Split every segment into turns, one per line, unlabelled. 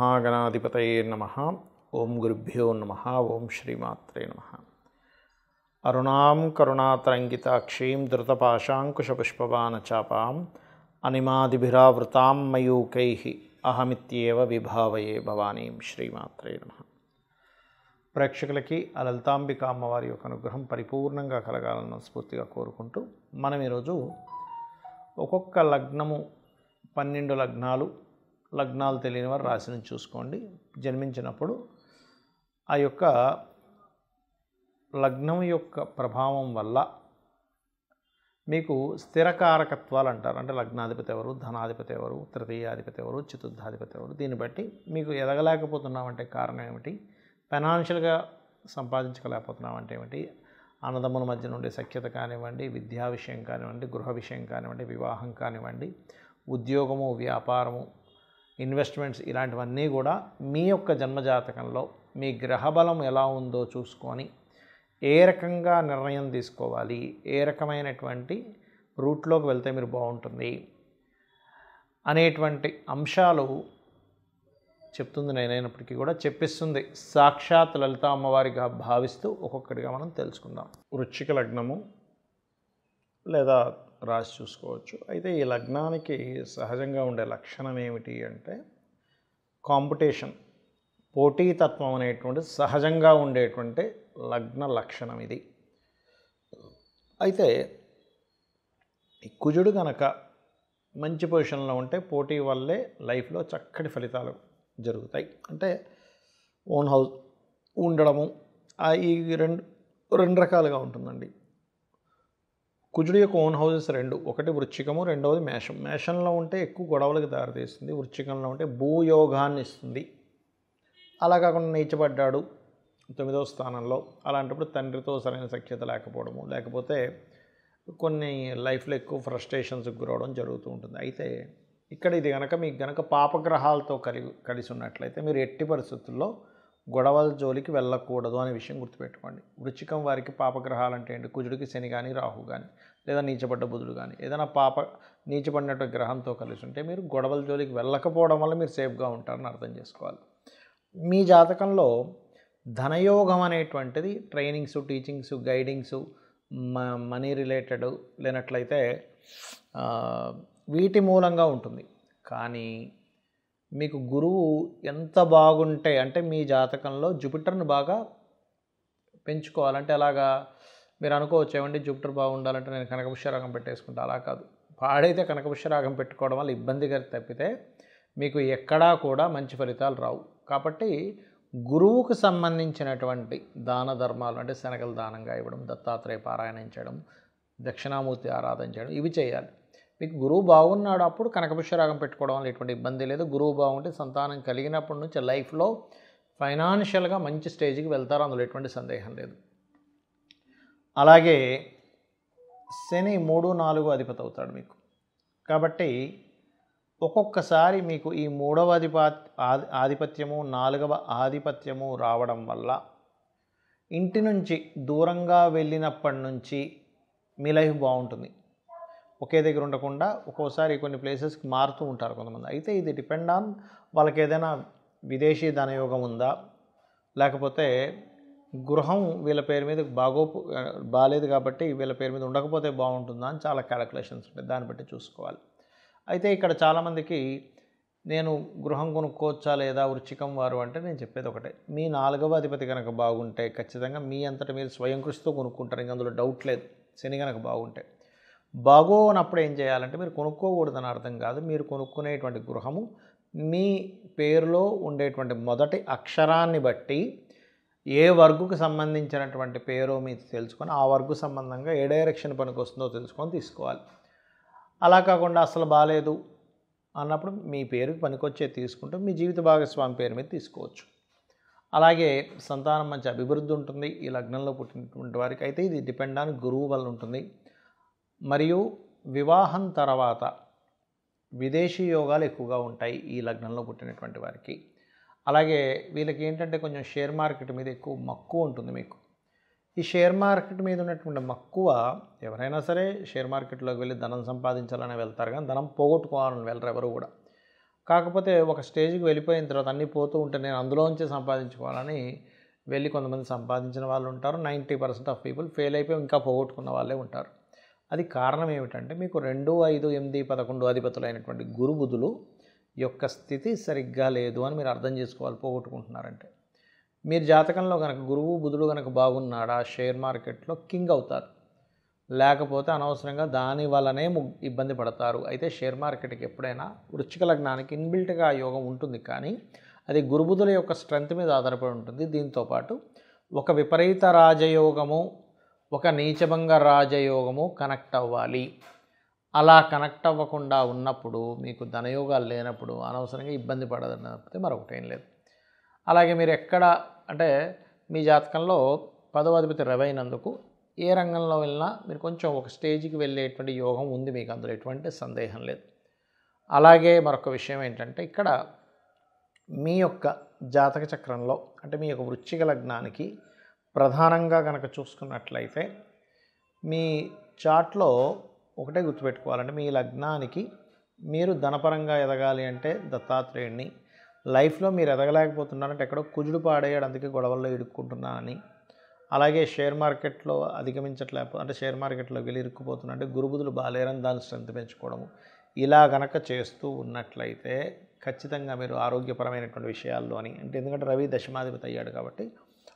శ్రీమహాగణాధిపతయే నమః. ఓం గురుభ్యో నమః. ఓం శ్రీమాత్రే నమః. అరుణాం కరుణాతరంగితాక్షీం ధృతపాశాంకుశపుష్పబాణచాపాం అనిమాదిభిరావృతాం మయూకైః అహమిత్యేవ విభావయే భవానీం. శ్రీమాత్రే నమః. ప్రేక్షకులకి ఆ లలితాంబిక అమ్మవారి యొక్క అనుగ్రహం పరిపూర్ణంగా కలగాలని స్ఫూర్తిగా కోరుకుంటూ మనం ఈరోజు ఒక్కొక్క లగ్నము 12 లగ్నాలు తెలియని వారు రాశిని చూసుకోండి. జన్మించినప్పుడు ఆ యొక్క లగ్నం యొక్క ప్రభావం వల్ల మీకు స్థిరకారకత్వాలు అంటారు. అంటే లగ్నాధిపతి ఎవరు, ధనాధిపతి ఎవరు, తృతీయాధిపతి ఎవరు, చతుర్థాధిపతి ఎవరు, దీన్ని బట్టి మీకు ఎదగలేకపోతున్నామంటే కారణం ఏమిటి, ఫైనాన్షియల్గా సంపాదించలేకపోతున్నామంటే ఏమిటి, అన్నదమ్ముల మధ్య నుండి సఖ్యత కానివ్వండి, విద్యా విషయం కానివ్వండి, గృహ విషయం కానివ్వండి, వివాహం కానివ్వండి, ఉద్యోగము, వ్యాపారము, ఇన్వెస్ట్మెంట్స్, ఇలాంటివన్నీ కూడా మీ యొక్క జన్మజాతకంలో మీ గ్రహబలం ఎలా ఉందో చూసుకొని ఏ రకంగా నిర్ణయం తీసుకోవాలి, ఏ రకమైనటువంటి రూట్లోకి వెళ్తే మీరు బాగుంటుంది అనేటువంటి అంశాలు చెప్తుంది. నేనైనప్పటికీ కూడా చెప్పిస్తుంది సాక్షాత్ లలిత అమ్మవారిగా భావిస్తూ ఒక్కొక్కటిగా మనం తెలుసుకుందాం. వృశ్చిక లగ్నము లేదా రాశి చూసుకోవచ్చు. అయితే ఈ లగ్నానికి సహజంగా ఉండే లక్షణం ఏమిటి అంటే కాంపిటీషన్, పోటీతత్వం అనేటువంటి సహజంగా ఉండేటువంటి లగ్న లక్షణం ఇది. అయితే ఈ కుజుడు కనుక మంచి పొజిషన్లో ఉంటే పోటీ వల్లే లైఫ్లో చక్కటి ఫలితాలు జరుగుతాయి. అంటే ఓన్ హౌస్ ఉండడము ఈ రెండు రకాలుగా ఉంటుందండి. కుజుడు యొక్క ఓన్ హౌసెస్ రెండు, ఒకటి వృశ్చికము, రెండవది మేషం. మేషంలో ఉంటే ఎక్కువ గొడవలకు దారితీస్తుంది, వృశ్చికంలో ఉంటే భూయోగాన్ని ఇస్తుంది. అలా కాకుండా నీచబడ్డాడు 9వ స్థానంలో, అలాంటప్పుడు తండ్రితో సరైన సఖ్యత లేకపోవడము, లేకపోతే కొన్ని లైఫ్లో ఎక్కువ ఫ్రస్ట్రేషన్స్కి గురవడం జరుగుతూ ఉంటుంది. అయితే ఇక్కడ ఇది కనుక మీకు కనుక పాపగ్రహాలతో కలిసి ఉన్నట్లయితే మీరు ఎట్టి పరిస్థితుల్లో గొడవల జోలికి వెళ్ళకూడదు అనే విషయం గుర్తుపెట్టుకోండి. వృశ్చికం వారికి పాపగ్రహాలు అంటే ఏంటి, కుజుడికి శని కానీ, రాహు కానీ, లేదా నీచబడ్డ బుధుడు కానీ, ఏదైనా నీచబడినట్టు గ్రహంతో కలిసి ఉంటే మీరు గొడవల జోలికి వెళ్ళకపోవడం వల్ల మీరు సేఫ్గా ఉంటారని అర్థం చేసుకోవాలి. మీ జాతకంలో ధనయోగం అనేటువంటిది ట్రైనింగ్స్, టీచింగ్స్, గైడింగ్స్, మనీ రిలేటెడ్ లేనట్లయితే వీటి మూలంగా ఉంటుంది. కానీ మీకు గురువు ఎంత బాగుంటే, అంటే మీ జాతకంలో జూపిటర్ని బాగా పెంచుకోవాలంటే ఎలాగా మీరు అనుకోవచ్చు, ఏమండి జూపిటర్ బాగుండాలంటే నేను కనకపుష్యరాగం పెట్టేసుకుంటా. అలా కాదు, పాడైతే కనకపుష్యరాగం పెట్టుకోవడం వల్ల ఇబ్బందిగా తప్పితే మీకు ఎక్కడా కూడా మంచి ఫలితాలు రావు. కాబట్టి గురువుకు సంబంధించినటువంటి దాన ధర్మాలు, అంటే శనగలు దానంగా ఇవ్వడం, దత్తాత్రేయ పారాయణం చేయడం, దక్షిణామూర్తి ఆరాధన చేయడం, ఇవి చేయాలి. మీకు గురువు బాగున్నాడు, అప్పుడు కనకపుష్యరాగం పెట్టుకోవడం వల్ల ఎటువంటి ఇబ్బంది లేదు. గురువు బాగుంటే సంతానం కలిగినప్పటి నుంచి లైఫ్లో ఫైనాన్షియల్గా మంచి స్టేజ్కి వెళ్తారు, అందులో ఎటువంటి సందేహం లేదు. అలాగే శని 3, 4 అధిపతి అవుతాడు మీకు. కాబట్టి ఒక్కొక్కసారి మీకు ఈ 3వ ఆధిపత్యము, 4వ ఆధిపత్యము రావడం వల్ల ఇంటి నుంచి దూరంగా వెళ్ళినప్పటి నుంచి మీ లైఫ్ బాగుంటుంది. ఒకే దగ్గర ఉండకుండా ఒక్కోసారి కొన్ని ప్లేసెస్కి మారుతూ ఉంటారు కొంతమంది. అయితే ఇది డిపెండ్ ఆన్ వాళ్ళకి ఏదైనా విదేశీ ధనయోగం ఉందా, లేకపోతే గృహం వీళ్ళ పేరు మీద బాలేదు కాబట్టి వీళ్ళ పేరు మీద ఉండకపోతే బాగుంటుందా అని చాలా క్యాలిక్యులేషన్స్ ఉంటాయి, దాన్ని బట్టి చూసుకోవాలి. అయితే ఇక్కడ చాలామందికి నేను గృహం కొనుక్కోవచ్చా లేదా వృశ్చికం వారు అంటే నేను చెప్పేది ఒకటే, మీ 4వ అధిపతి కనుక బాగుంటే ఖచ్చితంగా మీ అంతటా మీరు స్వయం కృషితో కొనుక్కుంటారు, ఇంక అందులో డౌట్ లేదు. శని కనుక బాగుంటే, బాగోనప్పుడు ఏం చేయాలంటే మీరు కొనుక్కోకూడదని అర్థం కాదు, మీరు కొనుక్కునేటువంటి గృహము మీ పేరులో ఉండేటువంటి మొదటి అక్షరాన్ని బట్టి ఏ వర్గుకు సంబంధించినటువంటి పేరో మీరు తెలుసుకొని ఆ వర్గు సంబంధంగా ఏ డైరెక్షన్ పనికి వస్తుందో తెలుసుకొని తీసుకోవాలి. అలా కాకుండా అసలు బాగాలేదు అన్నప్పుడు మీ పేరుకి పనికొచ్చే తీసుకుంటూ మీ జీవిత భాగస్వామి పేరు మీద తీసుకోవచ్చు. అలాగే సంతానం మంచి అభివృద్ధి ఉంటుంది ఈ లగ్నంలో పుట్టినటువంటి వారికి. అయితే ఇది డిపెండ్ ఆన్ గురువు వల్ల ఉంటుంది. మరియు వివాహం తర్వాత విదేశీ యోగాలు ఎక్కువగా ఉంటాయి ఈ లగ్నంలో పుట్టినటువంటి వారికి. అలాగే వీళ్ళకి ఏంటంటే కొంచెం షేర్ మార్కెట్ మీద ఎక్కువ మక్కువ ఉంటుంది మీకు. ఈ షేర్ మార్కెట్ మీద ఉన్నటువంటి మక్కువ, ఎవరైనా సరే షేర్ మార్కెట్లోకి వెళ్ళి ధనం సంపాదించాలని వెళ్తారు కానీ ధనం పోగొట్టుకోవాలని వెళ్ళరు ఎవరు కూడా. కాకపోతే ఒక స్టేజ్కి వెళ్ళిపోయిన తర్వాత అన్నీ పోతూ ఉంటే నేను అందులోంచే సంపాదించుకోవాలని వెళ్ళి కొంతమంది సంపాదించిన వాళ్ళు ఉంటారు. 90% ఆఫ్ పీపుల్ ఫెయిల్ అయిపోయి ఇంకా పోగొట్టుకున్న వాళ్ళే ఉంటారు. అది కారణం ఏమిటంటే మీకు 2, 5, 8, 11 అధిపతులైనటువంటి గురు బుధులు యొక్క స్థితి సరిగ్గా లేదు అని మీరు అర్థం చేసుకోవాలి. పోగొట్టుకుంటున్నారంటే మీరు జాతకంలో కనుక గురువు బుధుడు కనుక బాగున్నాడా షేర్ మార్కెట్లో కింగ్ అవుతారు, లేకపోతే అనవసరంగా దాని వల్లనే ఇబ్బంది పడతారు. అయితే షేర్ మార్కెట్కి ఎప్పుడైనా వృశ్చిక లగ్నానికి ఇన్బిల్ట్గా యోగం ఉంటుంది, కానీ అది గురుబుధుల యొక్క స్ట్రెంత్ మీద ఆధారపడి ఉంటుంది. దీంతోపాటు ఒక విపరీత రాజయోగము, ఒక నీచభంగ రాజయోగము కనెక్ట్ అవ్వాలి. అలా కనెక్ట్ అవ్వకుండా ఉన్నప్పుడు మీకు ధనయోగాలు లేనప్పుడు అనవసరంగా ఇబ్బంది పడదన్నది మరొకటి ఏం లేదు. అలాగే మీరు ఎక్కడ అంటే మీ జాతకంలో 10వ అధిపతి రవి అయినందుకు ఏ రంగంలో వెళ్ళినా మీరు కొంచెం ఒక స్టేజ్కి వెళ్ళేటువంటి యోగం ఉంది మీకు, అందులో ఎటువంటి సందేహం లేదు. అలాగే మరొక విషయం ఏంటంటే ఇక్కడ మీ యొక్క జాతక చక్రంలో అంటే మీ యొక్క వృశ్చిక లగ్నానికి ప్రధానంగా కనుక చూసుకున్నట్లయితే మీ చార్ట్లో ఒకటే గుర్తుపెట్టుకోవాలంటే మీ లగ్నానికి మీరు ధనపరంగా ఎదగాలి అంటే దత్తాత్రేయుడిని, లైఫ్లో మీరు ఎదగలేకపోతున్నారంటే ఎక్కడో కుజుడు పాడేయాడు అందుకే గొడవల్లో ఇరుక్కుంటున్నానని, అలాగే షేర్ మార్కెట్లో అధిగమించట్లేకపోతే అంటే షేర్ మార్కెట్లోకి వెళ్ళి ఇరుక్కుపోతున్నా అంటే గురుబుధులు బాలేరని దాని స్ట్రెంత్ పెంచుకోవడము, ఇలా గనక చేస్తూ ఉన్నట్లయితే ఖచ్చితంగా మీరు ఆరోగ్యపరమైనటువంటి విషయాల్లో అని అంటే ఎందుకంటే రవి దశమాధిపతి అయ్యాడు కాబట్టి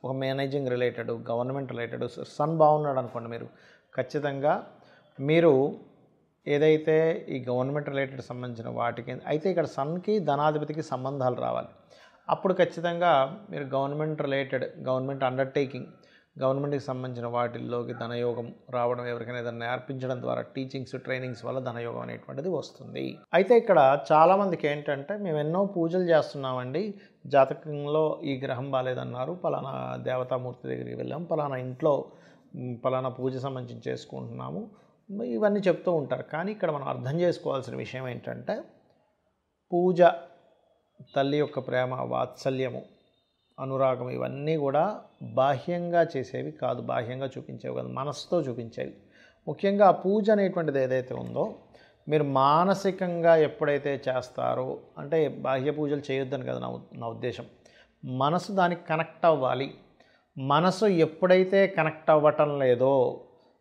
ఒక managing related, government related, sun బాగున్నాడు అనుకోండి మీరు ఖచ్చితంగా మీరు ఏదైతే ఈ గవర్నమెంట్ రిలేటెడ్ సంబంధించిన వాటికి అయితే ఇక్కడ సన్కి ధనాధిపతికి సంబంధాలు రావాలి. అప్పుడు ఖచ్చితంగా మీరు గవర్నమెంట్ రిలేటెడ్, గవర్నమెంట్ అండర్టేకింగ్, గవర్నమెంట్కి సంబంధించిన వాటిల్లోకి ధనయోగం రావడం, ఎవరికైనా ఏదైనా నేర్పించడం ద్వారా టీచింగ్స్ ట్రైనింగ్స్ వల్ల ధనయోగం అనేటువంటిది వస్తుంది. అయితే ఇక్కడ చాలామందికి ఏంటంటే మేము ఎన్నో పూజలు చేస్తున్నామండి, జాతకంలో ఈ గ్రహం బాలేదన్నారు, పలానా దేవతామూర్తి దగ్గరికి వెళ్ళాం, పలానా ఇంట్లో పలానా పూజ సంబంధించి చేసుకుంటున్నాము, ఇవన్నీ చెప్తూ ఉంటారు. కానీ ఇక్కడ మనం అర్థం చేసుకోవాల్సిన విషయం ఏంటంటే పూజ తల్లి యొక్క ప్రేమ, వాత్సల్యము, అనురాగం ఇవన్నీ కూడా బాహ్యంగా చేసేవి కాదు, బాహ్యంగా చూపించేవి కాదు, మనసుతో చూపించేవి. ముఖ్యంగా ఆ పూజ అనేటువంటిది ఏదైతే ఉందో మీరు మానసికంగా ఎప్పుడైతే చేస్తారో అంటే బాహ్య పూజలు చేయొద్దని కదా నా ఉద్దేశం, మనసు దానికి కనెక్ట్ అవ్వాలి. మనసు ఎప్పుడైతే కనెక్ట్ అవ్వటం లేదో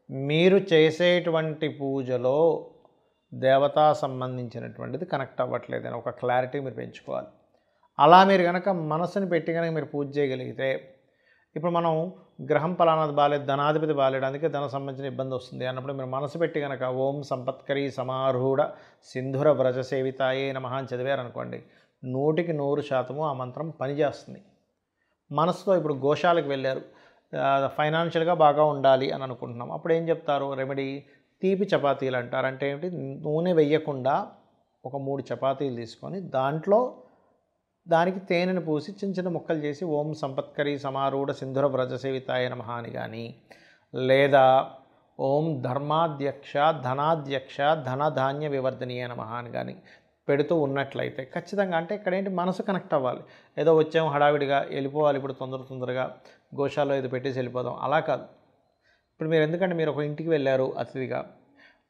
మీరు చేసేటువంటి పూజలో దేవతా సంబంధించినటువంటిది కనెక్ట్ అవ్వట్లేదని ఒక క్లారిటీ మీరు పెంచుకోవాలి. అలా మీరు కనుక మనసుని పెట్టి కనుక మీరు పూజ చేయగలిగితే, ఇప్పుడు మనం గ్రహం పలానాది బాలేదు, ధనాధిపతి బాలేడు, అందుకే ధన సంబంధించిన ఇబ్బంది వస్తుంది అన్నప్పుడు మీరు మనసు పెట్టి కనుక ఓం సంపత్కరీ సమారూఢ సింధుర వ్రజ సేవితాయే నమః అని చదివారనుకోండి, 100% ఆ మంత్రం పనిచేస్తుంది. మనసుతో ఇప్పుడు గోశాలకు వెళ్ళారు, ఫైనాన్షియల్గా బాగా ఉండాలి అని అనుకుంటున్నాం, అప్పుడు ఏం చెప్తారు రెమెడీ? తీపి చపాతీలు అంటారు. అంటే ఏమిటి? నూనె వేయకుండా ఒక 3 చపాతీలు తీసుకొని దానికి తేనెను పూసి చిన్న చిన్న ముక్కలు చేసి ఓం సంపత్కరీ సమారూఢ సింధుర వ్రజ సేవితాయ నమః అని కానీ, లేదా ఓం ధర్మాధ్యక్ష ధనాధ్యక్ష ధనధాన్య వివర్ధనీయ నమః అని కానీ పెడుతూ ఉన్నట్లయితే ఖచ్చితంగా అంటే ఇక్కడ ఏంటి మనసు కనెక్ట్ అవ్వాలి. ఏదో వచ్చాము హడావిడిగా వెళ్ళిపోవాలి, ఇప్పుడు తొందరగా గోశాలలో ఇది పెట్టేసి వెళ్ళిపోదాం, అలా కాదు. ఇప్పుడు మీరు ఎందుకంటే మీరు ఒక ఇంటికి వెళ్ళారు అతిథిగా,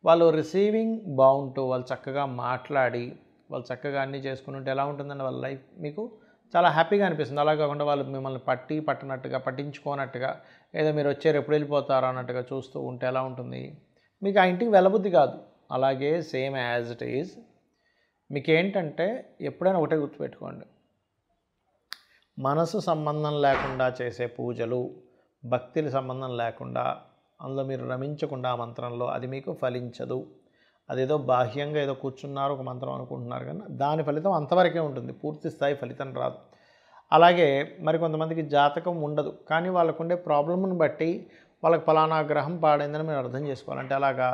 వాళ్ళు రిసీవింగ్ బాగుంటూ వాళ్ళు చక్కగా మాట్లాడి వాళ్ళు చక్కగా అన్నీ చేసుకుని ఉంటే ఎలా ఉంటుందండి వాళ్ళ లైఫ్, మీకు చాలా హ్యాపీగా అనిపిస్తుంది. అలా కాకుండా వాళ్ళు మిమ్మల్ని పట్టించుకోనట్టుగా ఏదో మీరు వచ్చారు ఎప్పుడు వెళ్ళిపోతారు అన్నట్టుగా చూస్తూ ఉంటే ఎలా ఉంటుంది, మీకు ఆ ఇంటికి వెళ్ళబుద్ధి కాదు. అలాగే సేమ్ యాజ్ ఇట్ ఈజ్ మీకేంటంటే ఎప్పుడైనా ఒకటే గుర్తుపెట్టుకోండి, మనసు సంబంధం లేకుండా చేసే పూజలు, భక్తికి సంబంధం లేకుండా అందులో మీరు రమించకుండా ఆ మంత్రంలో అది మీకు ఫలించదు. అదేదో బాహ్యంగా ఏదో కూర్చున్నారు ఒక మంత్రం అనుకుంటున్నారు కానీ దాని ఫలితం అంతవరకే ఉంటుంది, పూర్తి స్థాయి ఫలితం రాదు. అలాగే మరి కొంతమందికి జాతకం ఉండదు కానీ వాళ్ళకుండే ప్రాబ్లమ్ని బట్టి వాళ్ళకి ఫలానా గ్రహం పాడైందని మీరు అర్థం చేసుకోవాలంటే అలాగా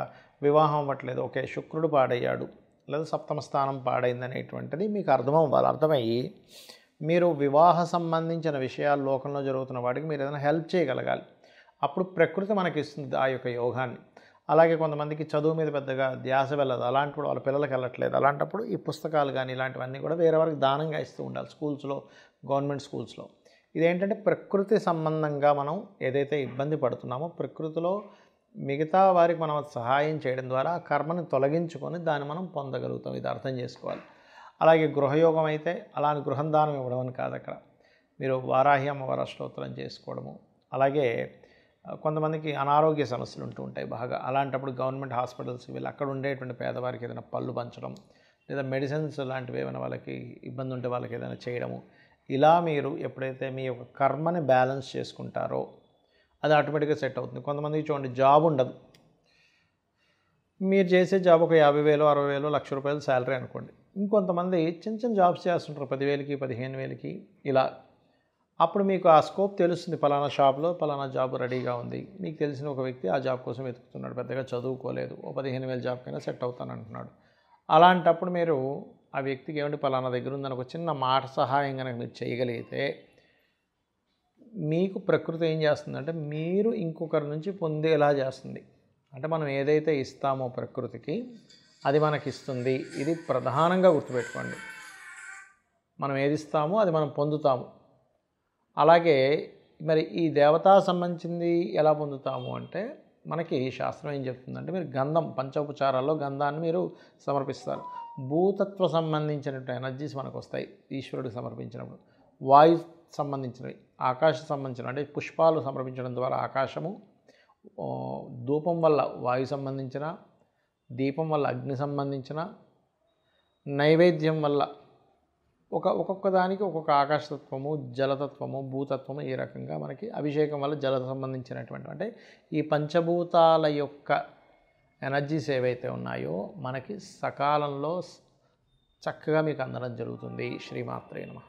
వివాహం అవ్వట్లేదు, ఓకే శుక్రుడు పాడయ్యాడు లేదా సప్తమ స్థానం పాడైందనేటువంటిది మీకు అర్థమవ్వాలి. అర్థమయ్యి మీరు వివాహ సంబంధించిన విషయాలు లోకంలో జరుగుతున్న వాటికి మీరు ఏదైనా హెల్ప్ చేయగలగాలి. అప్పుడు ప్రకృతి మనకి ఇస్తుంది ఆ యొక్క యోగాన్ని. అలాగే కొంతమందికి చదువు మీద పెద్దగా ధ్యాస వెళ్ళదు, అలాంటి వాళ్ళ పిల్లలకి వెళ్ళట్లేదు, అలాంటప్పుడు ఈ పుస్తకాలు కానీ ఇలాంటివన్నీ కూడా వేరే వారికి దానంగా ఇస్తూ ఉండాలి స్కూల్స్లో, గవర్నమెంట్ స్కూల్స్లో. ఇదేంటంటే ప్రకృతి సంబంధంగా మనం ఏదైతే ఇబ్బంది పడుతున్నామో ప్రకృతిలో మిగతా వారికి మనం సహాయం చేయడం ద్వారా కర్మని తొలగించుకొని దాన్ని మనం పొందగలుగుతాం, ఇది అర్థం చేసుకోవాలి. అలాగే గృహయోగం అయితే అలాని గృహం దానం ఇవ్వడం అని కాదు అక్కడ. మీరు వారాహి అమ్మవారి అష్టోత్తరం చేసుకోవడము, అలాగే కొంతమందికి అనారోగ్య సమస్యలు ఉంటూ ఉంటాయి బాగా. అలాంటప్పుడు గవర్నమెంట్ హాస్పిటల్స్కి వెళ్ళి అక్కడ ఉండేటువంటి పేదవారికి ఏదైనా పళ్ళు పంచడం, లేదా మెడిసిన్స్ లాంటివి ఏమైనా వాళ్ళకి ఇబ్బంది ఉంటే వాళ్ళకి ఏదైనా చేయడము, ఇలా మీరు ఎప్పుడైతే మీ యొక్క కర్మని బ్యాలెన్స్ చేసుకుంటారో అది ఆటోమేటిక్గా సెట్ అవుతుంది. కొంతమందికి చూడండి జాబ్ ఉండదు, మీరు చేసే జాబ్ ఒక 50,000, 60,000, ₹1,00,000 శాలరీ అనుకోండి. ఇంకొంతమంది చిన్న చిన్న జాబ్స్ చేస్తుంటారు 10,000కి, 15,000కి ఇలా. అప్పుడు మీకు ఆ స్కోప్ తెలుస్తుంది, పలానా షాప్లో పలానా జాబ్ రెడీగా ఉంది. మీకు తెలిసిన ఒక వ్యక్తి ఆ జాబ్ కోసం వెతుకుతున్నాడు, పెద్దగా చదువుకోలేదు, ఓ 15,000 జాబ్కైనా సెట్ అవుతానంటున్నాడు. అలాంటప్పుడు మీరు ఆ వ్యక్తికి ఏమంటే పలానా దగ్గర ఉందని ఒక చిన్న మాట సహాయం కనుక మీరు చేయగలిగితే, మీకు ప్రకృతి ఏం చేస్తుందంటే మీరు ఇంకొకరి నుంచి పొందేలా చేస్తుంది. అంటే మనం ఏదైతే ఇస్తామో ప్రకృతికి అది మనకిస్తుంది. ఇది ప్రధానంగా గుర్తుపెట్టుకోండి. మనం ఏది ఇస్తామో అది మనం పొందుతాము. అలాగే మరి ఈ దేవతా సంబంధించింది ఎలా పొందుతాము అంటే, మనకి శాస్త్రం ఏం చెప్తుందంటే, మీరు గంధం పంచోపచారాల్లో గంధాన్ని మీరు సమర్పిస్తారు. భూతత్వ సంబంధించినటువంటి ఎనర్జీస్ మనకు వస్తాయి ఈశ్వరుడికి సమర్పించినప్పుడు. వాయు సంబంధించినవి, ఆకాశ సంబంధించినవి అంటే పుష్పాలు సమర్పించడం ద్వారా ఆకాశము, ధూపం వల్ల వాయు సంబంధించిన, దీపం వల్ల అగ్ని సంబంధించిన, నైవేద్యం వల్ల ఒక్కొక్క దానికి ఒక్కొక్క ఆకాశతత్వము, జలతత్వము, భూతత్వము, ఈ రకంగా మనకి అభిషేకం వల్ల జల సంబంధించినటువంటి అంటే ఈ పంచభూతాల యొక్క ఎనర్జీస్ ఏవైతే ఉన్నాయో మనకి సకాలంలో చక్కగా మీకు అందడం జరుగుతుంది. శ్రీమాత్రే నమః.